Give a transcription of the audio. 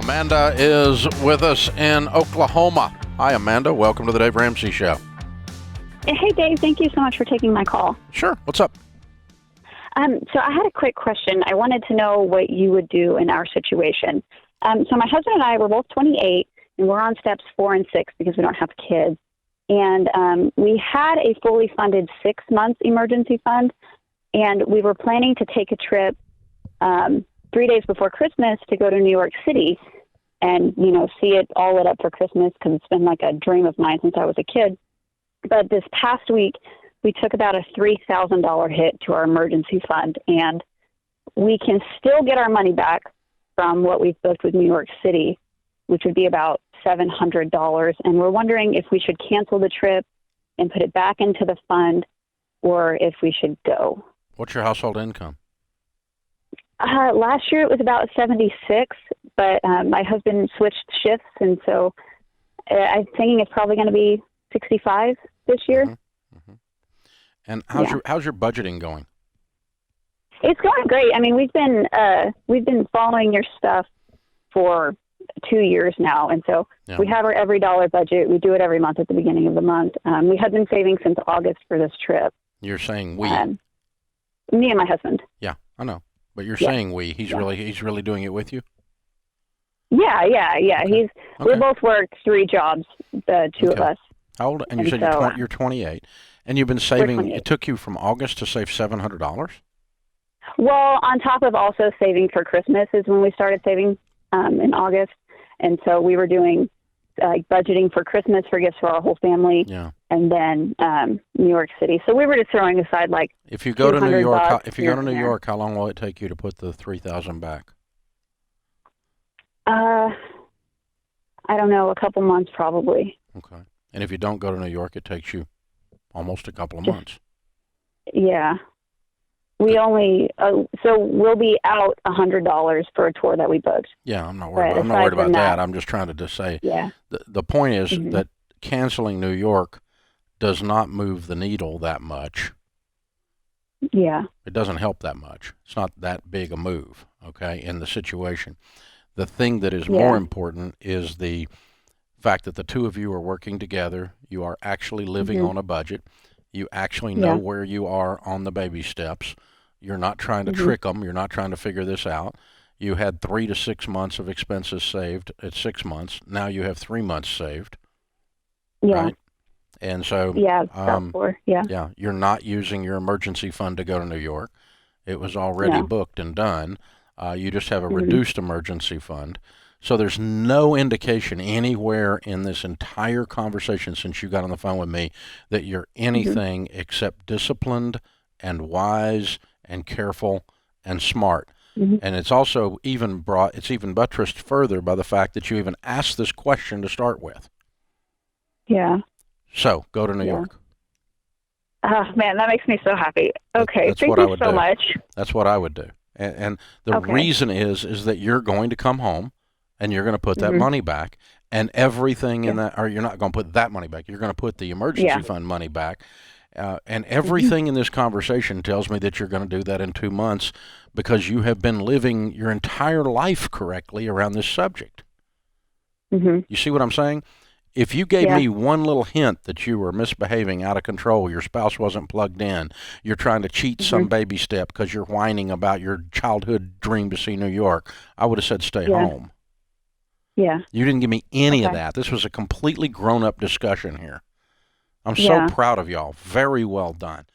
Amanda is with us in Oklahoma. Hi, Amanda. Welcome to the Dave Ramsey Show. Hey, Dave. Thank you so much for taking my call. Sure. What's up? So I had a quick question. I wanted to know what you would do in our situation. So my husband and I were both 28, and we're on steps 4 and 6 because we don't have kids. And we had a fully funded 6-month emergency fund, and we were planning to take a trip 3 days before Christmas to go to New York City and, see it all lit up for Christmas because it's been like a dream of mine since I was a kid. But this past week, we took about a $3,000 hit to our emergency fund, and we can still get our money back from what we've booked with New York City, which would be about $700. And we're wondering if we should cancel the trip and put it back into the fund or if we should go. What's your household income? Last year it was about 76, but my husband switched shifts, and so I'm thinking it's probably going to be 65 this year. Mm-hmm. And how's your budgeting going? It's going great. I mean, we've been following your stuff for 2 years now, and so we have our every dollar budget. We do it every month at the beginning of the month. We have been saving since August for this trip. You're saying we? Me and my husband. Yeah, I know. But you're saying we. He's really doing it with you? Yeah. Okay. We both worked 3 jobs, the two of us. How old? And you said you're 28, and you've been saving. It took you from August to save $700. Well, on top of also saving for Christmas is when we started saving in August, and so we were doing budgeting for Christmas for gifts for our whole family. Yeah. And then New York City. So we were just throwing aside if you go to New York, how long will it take you to put the $3,000 back? I don't know, a couple months probably. Okay. And if you don't go to New York, it takes you almost a couple of months. Yeah. We only so we'll be out $100 for a tour that we booked. Yeah, I'm not worried about that. I'm just trying to say. Yeah. The point is that canceling New York does not move the needle that much. Yeah. It doesn't help that much. It's not that big a move, okay, in the situation. The thing that is more important is the fact that the two of you are working together. You are actually living on a budget. You actually know where you are on the baby steps. You're not trying to trick them. You're not trying to figure this out. You had 3 to 6 months of expenses saved at 6 months. Now you have 3 months saved. Yeah. Right? And so, you're not using your emergency fund to go to New York. It was already booked and done. You just have a reduced emergency fund. So there's no indication anywhere in this entire conversation since you got on the phone with me that you're anything except disciplined and wise and careful and smart. And it's also even buttressed further by the fact that you even asked this question to start with. Yeah. So go to New York. Oh, man, that makes me so happy. Okay, thank you so much. That's what I would do. And the reason is that you're going to come home and you're going to put that money back, and everything in that, or you're not going to put that money back. You're going to put the emergency fund money back. And everything in this conversation tells me that you're going to do that in 2 months because you have been living your entire life correctly around this subject. You see what I'm saying? If you gave me one little hint that you were misbehaving, out of control, your spouse wasn't plugged in, you're trying to cheat some baby step because you're whining about your childhood dream to see New York, I would have said stay home. Yeah. You didn't give me any of that. This was a completely grown-up discussion here. I'm so proud of y'all. Very well done.